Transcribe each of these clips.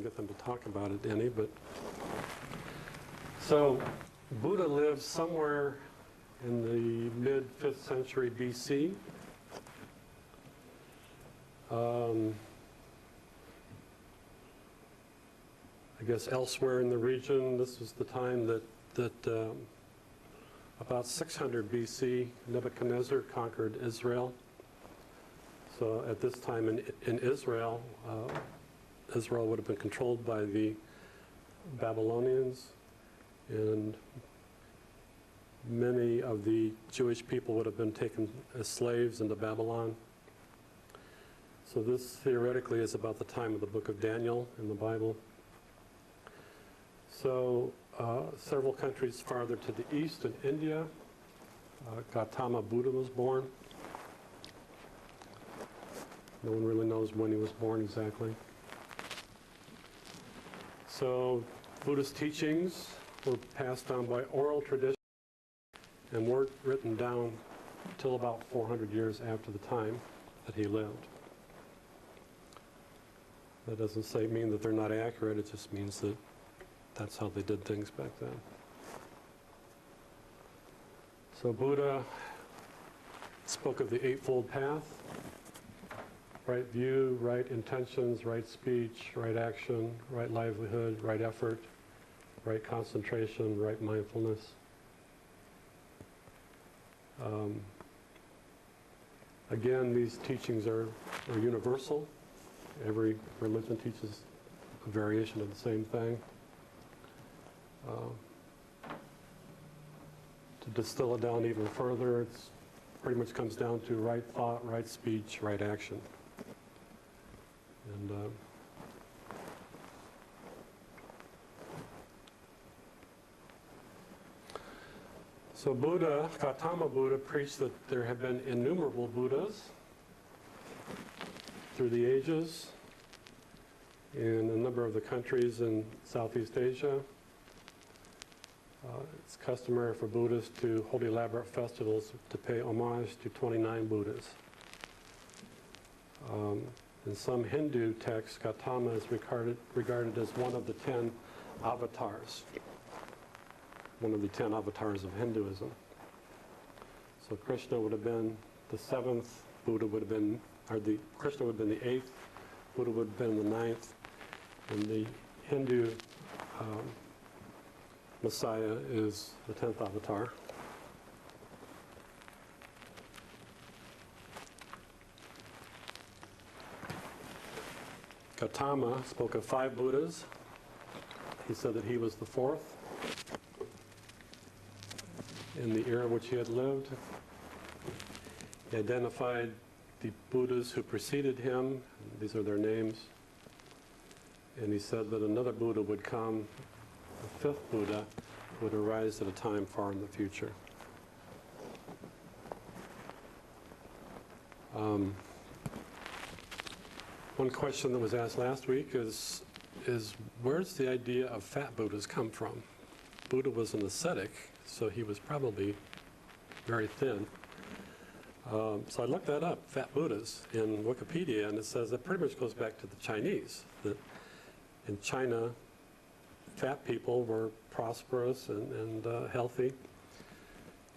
can get them to talk about it any, but so Buddha lived somewhere in the mid-5th century BC. I guess elsewhere in the region, this was the time that about 600 BC, Nebuchadnezzar conquered Israel. So at this time in Israel, Israel would have been controlled by the Babylonians, and many of the Jewish people would have been taken as slaves into Babylon. So this theoretically is about the time of the book of Daniel in the Bible. So several countries farther to the east in India, Gautama Buddha was born. No one really knows when he was born exactly. So Buddhist teachings were passed down by oral tradition and weren't written down until about 400 years after the time that he lived. That doesn't mean that they're not accurate, it just means that that's how they did things back then. So Buddha spoke of the Eightfold Path: right view, right intentions, right speech, right action, right livelihood, right effort, right concentration, right mindfulness. Again, these teachings are universal. Every religion teaches a variation of the same thing. To distill it down even further, it pretty much comes down to right thought, right speech, right action. And so Buddha, Gautama Buddha, preached that there have been innumerable Buddhas through the ages in a number of the countries in Southeast Asia. It's customary for Buddhists to hold elaborate festivals to pay homage to 29 Buddhas. In some Hindu texts, Gautama is regarded as one of the 10 avatars, one of the 10 avatars of Hinduism. So Krishna would have been the 7th, Buddha would have been, Krishna would have been the 8th, Buddha would have been the 9th, and the Hindu Messiah is the 10th avatar. Gautama spoke of 5 Buddhas. He said that he was the 4th in the era which he had lived. He identified the Buddhas who preceded him. These are their names. And he said that another Buddha would come, the 5th Buddha, would arise at a time far in the future. One question that was asked last week is where's the idea of fat Buddhas come from? Buddha was an ascetic, so he was probably very thin. So I looked that up, fat Buddhas, in Wikipedia, and it says that pretty much goes back to the Chinese, that in China, fat people were prosperous and healthy,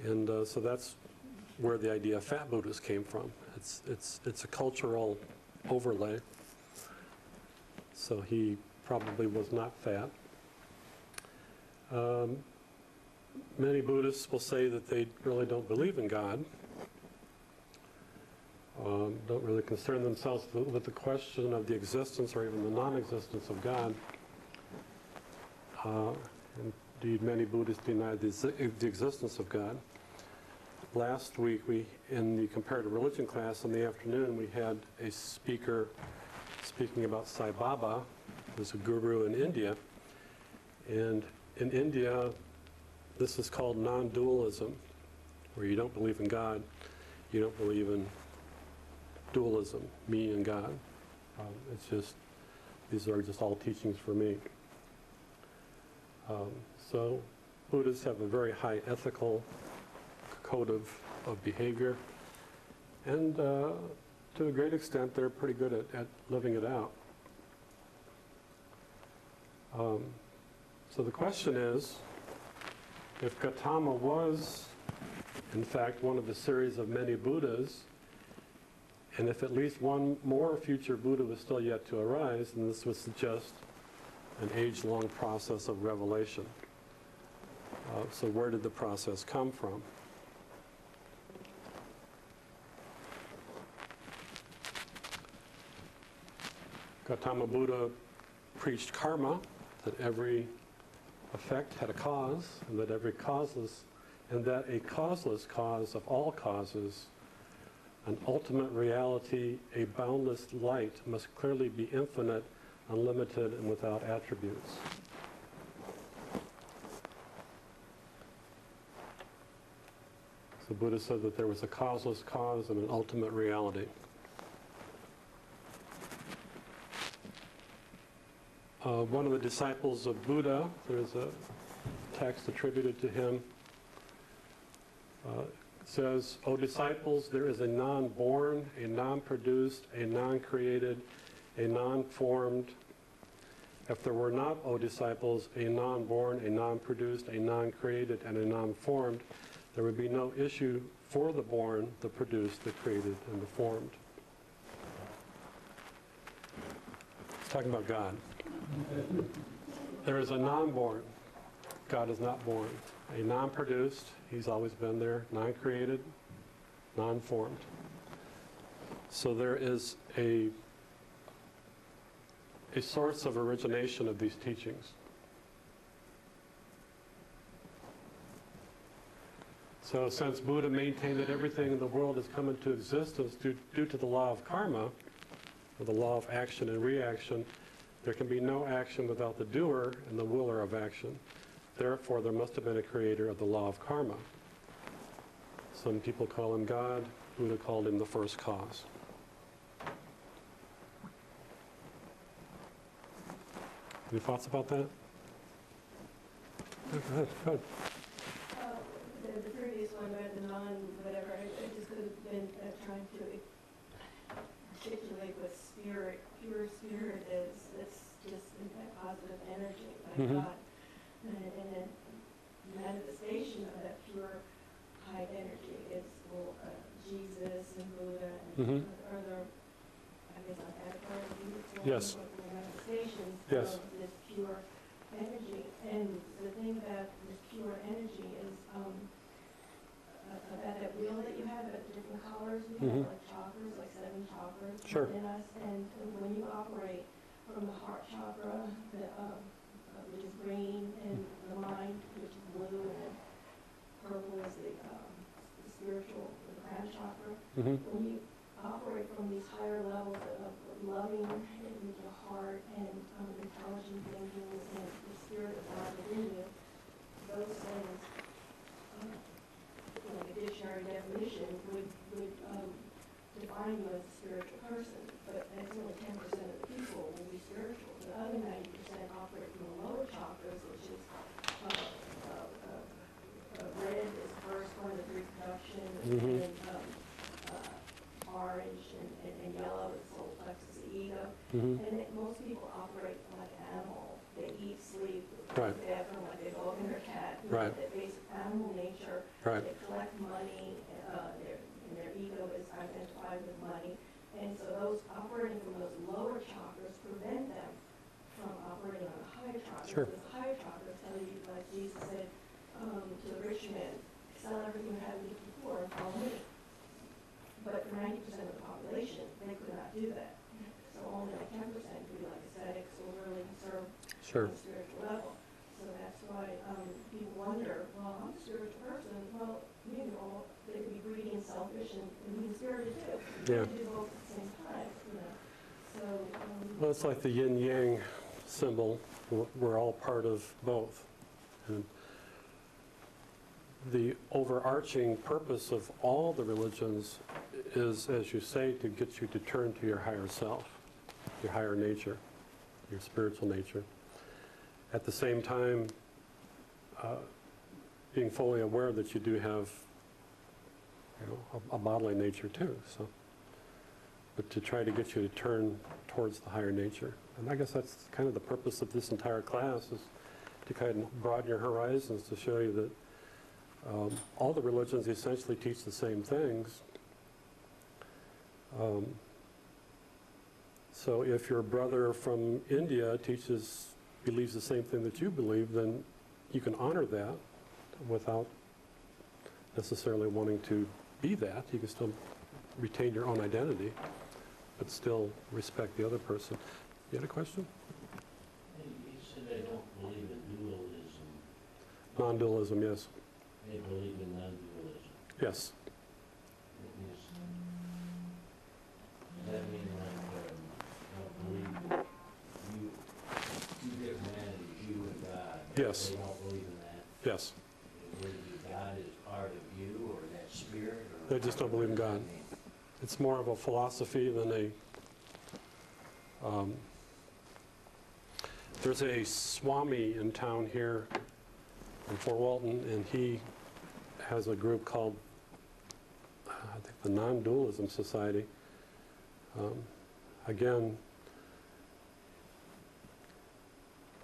and so that's where the idea of fat Buddhas came from. It's a cultural overlay. So he probably was not fat. Many Buddhists will say that they really don't believe in God, don't really concern themselves with the question of the existence or even the non-existence of God. Indeed, many Buddhists deny the existence of God. Last week, in the comparative religion class in the afternoon, we had a speaker speaking about Sai Baba, who's a guru in India. And in India, this is called non-dualism, where you don't believe in God, you don't believe in dualism, me and God. It's just, these are just all teachings for me. So Buddhists have a very high ethical code of behavior, and to a great extent they're pretty good at living it out. So the question is, if Gautama was, in fact, one of a series of many Buddhas, and if at least one more future Buddha was still yet to arise, then this would suggest an age-long process of revelation. So where did the process come from? Gautama Buddha preached karma, that every effect had a cause, and that a causeless cause of all causes, an ultimate reality, a boundless light, must clearly be infinite, unlimited, and without attributes. So Buddha said that there was a causeless cause and an ultimate reality. One of the disciples of Buddha, there's a text attributed to him, says, "O disciples, there is a non-born, a non-produced, a non-created, a non-formed. If there were not, O disciples, a non-born, a non-produced, a non-created, and a non-formed, there would be no issue for the born, the produced, the created, and the formed." It's talking about God. There is a non-born. God is not born. A non-produced, he's always been there. Non-created, non-formed. So there is a source of origination of these teachings. So since Buddha maintained that everything in the world has come into existence due to the law of karma, or the law of action and reaction, there can be no action without the doer and the willer of action. Therefore, there must have been a creator of the law of karma. Some people call him God. Buddha called him the first cause. Any thoughts about that? Go ahead. The previous one, the non-whatever, I just could have been trying to articulate what spirit, pure spirit is. It's just that positive energy, like God. And then manifestation of that pure high energy is Jesus and Buddha and other, I guess, Yes. manifestations Yes. of this pure energy. And the thing about this pure energy is about that wheel that you have at different colors. We have like chakras, like 7 chakras Sure. in us. And when you operate from the heart chakra, which is green, and the mind, which is blue, and then purple is the spiritual, the crown chakra. When you operate from these higher levels of loving in your heart and intelligent thinking and the spirit of God within you, those things, like a dictionary definition, would define you as a spiritual person. But that's only 10% of the people will be spiritual. The other 90% operate from the lower chakras, which is red is the first one, the reproduction, and then orange and yellow is soul plexus, the ego. And most people operate like an animal. They eat, sleep, Right. bathroom like a dog and a cat. Right. Their basic animal nature. Right. They collect money. Their ego is identified with money. And so those operating from those lower chakras prevent them from operating on the higher chakras. Sure. Because the higher chakras tell you, like Jesus said to the rich man, sell everything you have and give to the poor and follow me. But for 90% of the population, they could not do that. So only like 10% could be like ascetics or really serve Sure. on a spiritual level. So that's why people wonder, well, I'm a spiritual person. Well, you know, they could be greedy and selfish and mean spirited too. Yeah. They do both at the same time, you know. So, Well, it's like the yin-yang symbol. We're all part of both. And the overarching purpose of all the religions is, as you say, to get you to turn to your higher self, your higher nature, your spiritual nature. At the same time, being fully aware that you do have, a bodily nature too. So but to try to get you to turn towards the higher nature. And I guess that's kind of the purpose of this entire class, is to kind of broaden your horizons, to show you that all the religions essentially teach the same things. So if your brother from India believes the same thing that you believe, then you can honor that without necessarily wanting to be that. You can still retain your own identity, but still respect the other person. You had a question? You said they don't believe in dualism. Non-dualism, yes. They believe in non-dualism. Yes. Does that mean don't believe that you get man as you and God? Yes. They don't believe in that? Yes. They believe that God is part of you or that spirit? They just don't believe in God. It's more of a philosophy than a... there's a Swami in town here in Fort Walton, and he has a group called, I think, the Non-Dualism Society. Again,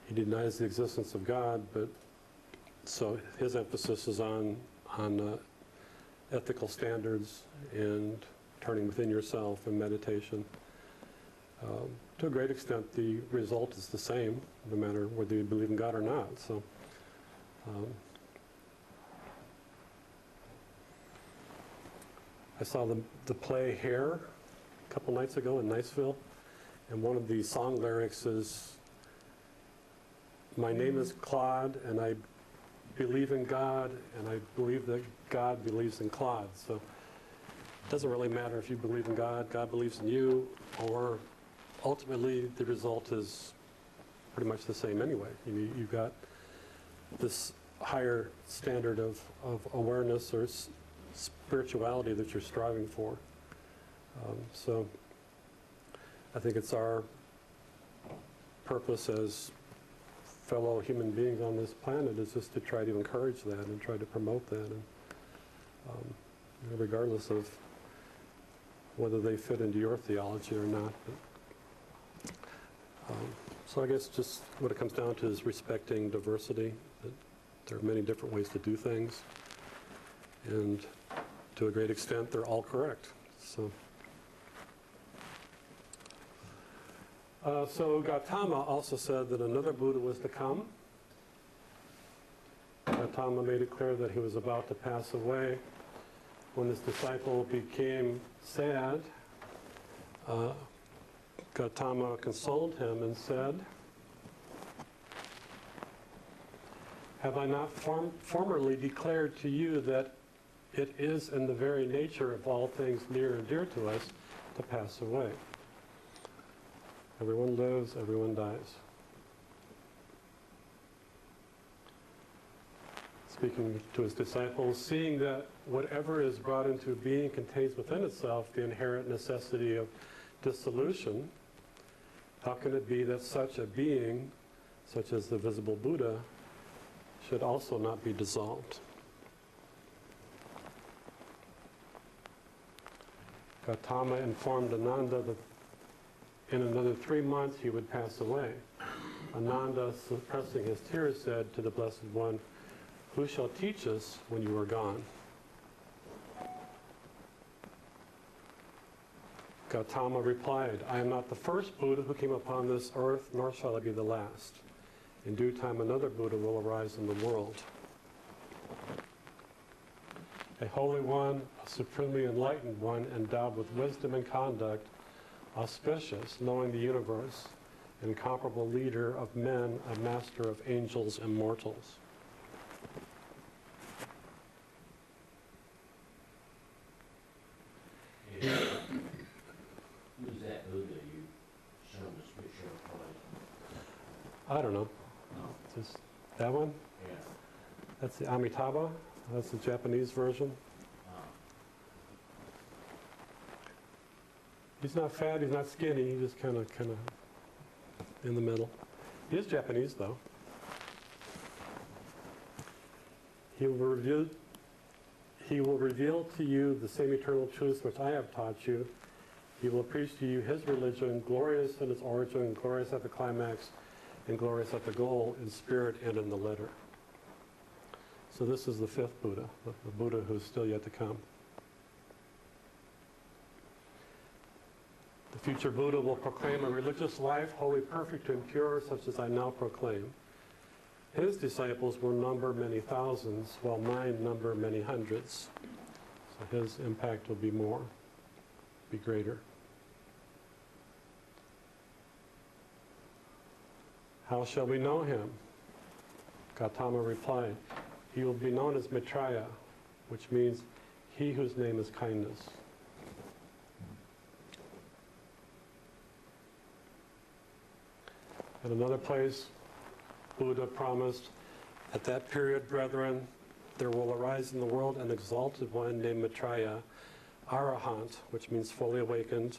he denies the existence of God, but so his emphasis is on ethical standards and turning within yourself and meditation. To a great extent, the result is the same, no matter whether you believe in God or not. So, I saw the play Hair a couple nights ago in Niceville, and one of the song lyrics is, "My name is Claude, and I believe in God, and I believe that God believes in Claude." So it doesn't really matter if you believe in God, God believes in you, or ultimately the result is pretty much the same anyway. You've got this higher standard of awareness or spirituality that you're striving for. So I think it's our purpose as fellow human beings on this planet is just to try to encourage that and try to promote that, and regardless of whether they fit into your theology or not. So I guess just what it comes down to is respecting diversity, that there are many different ways to do things, and to a great extent they're all correct. So Gautama also said that another Buddha was to come. Gautama made it clear that he was about to pass away. When his disciple became sad, Gautama consoled him and said, "Have I not formerly declared to you that it is in the very nature of all things near and dear to us to pass away? Everyone lives, everyone dies." Speaking to his disciples, seeing that whatever is brought into being contains within itself the inherent necessity of dissolution, how can it be that such a being, such as the visible Buddha, should also not be dissolved? Gautama informed Ananda that in another 3 months he would pass away. Ananda, suppressing his tears, said to the Blessed One, "Who shall teach us when you are gone?" Gautama replied, "I am not the first Buddha who came upon this earth, nor shall I be the last. In due time another Buddha will arise in the world. A holy one, a supremely enlightened one, endowed with wisdom and conduct, auspicious, knowing the universe, incomparable leader of men, a master of angels and mortals." Who's that Buddha you showed us picture of? I don't know. Just that one? Yeah. That's the Amitabha. That's the Japanese version. He's not fat, he's not skinny, he's just kind of in the middle. He is Japanese, though. He will reveal to you the same eternal truths which I have taught you. He will preach to you his religion, glorious in its origin, glorious at the climax, and glorious at the goal, in spirit and in the letter. So this is the fifth Buddha, the Buddha who's still yet to come. The future Buddha will proclaim a religious life, wholly perfect and pure, such as I now proclaim. His disciples will number many thousands, while mine number many hundreds. So his impact will be greater. How shall we know him? Gautama replied, he will be known as Maitreya, which means he whose name is kindness. At another place, Buddha promised, at that period, brethren, there will arise in the world an exalted one named Maitreya, Arahant, which means fully awakened,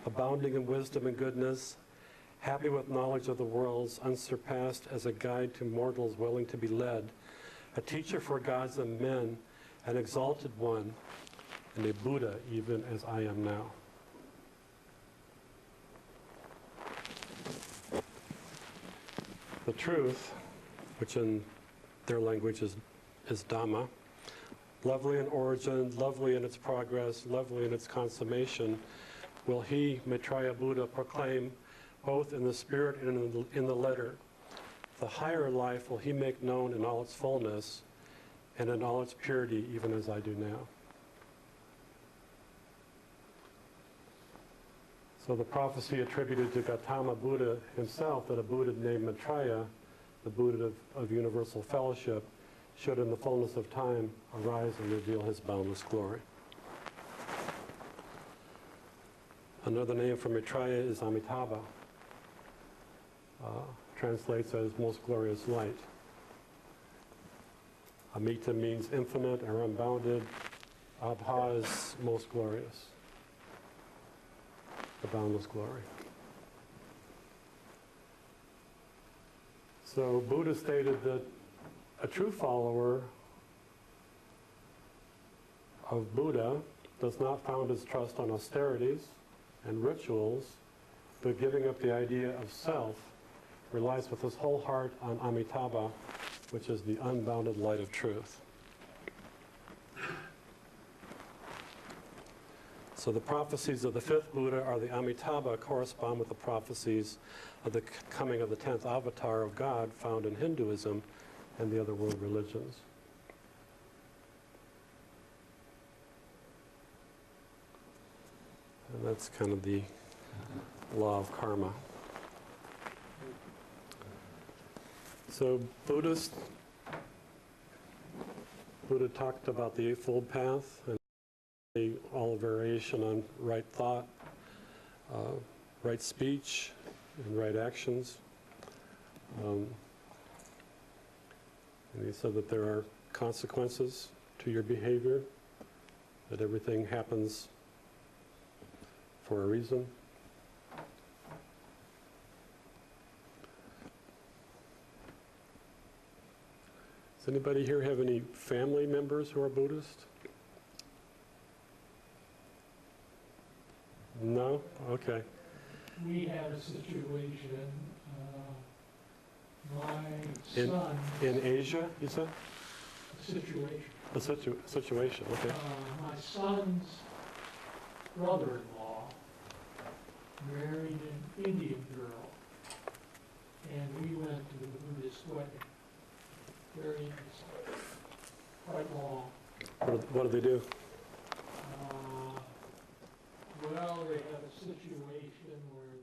abounding in wisdom and goodness, happy with knowledge of the worlds, unsurpassed as a guide to mortals willing to be led, a teacher for gods and men, an exalted one, and a Buddha even as I am now. The truth, which in their language is Dhamma, lovely in origin, lovely in its progress, lovely in its consummation, will he, Maitreya Buddha, proclaim both in the spirit and in the letter. The higher life will he make known in all its fullness and in all its purity, even as I do now. So the prophecy attributed to Gautama Buddha himself, that a Buddha named Maitreya, the Buddha of universal fellowship, should in the fullness of time arise and reveal his boundless glory. Another name for Maitreya is Amitabha. Translates as most glorious light. Amita means infinite or unbounded. Abha is most glorious. The boundless glory. So Buddha stated that a true follower of Buddha does not found his trust on austerities and rituals, but giving up the idea of self, relies with his whole heart on Amitabha, which is the unbounded light of truth. So the prophecies of the fifth Buddha are the Amitabha correspond with the prophecies of the coming of the 10th avatar of God found in Hinduism and the other world religions. And that's kind of the law of karma. So Buddha talked about the Eightfold Path and all variation on right thought, right speech, and right actions. And he said that there are consequences to your behavior, that everything happens for a reason. Does anybody here have any family members who are Buddhist? No? Okay. We had a situation, my son... In Asia, you said? A situation. A situation, okay. My son's brother-in-law married an Indian girl, and we went to the Buddhist wedding. Very interesting. Quite long. What did they do? Well, they had a situation where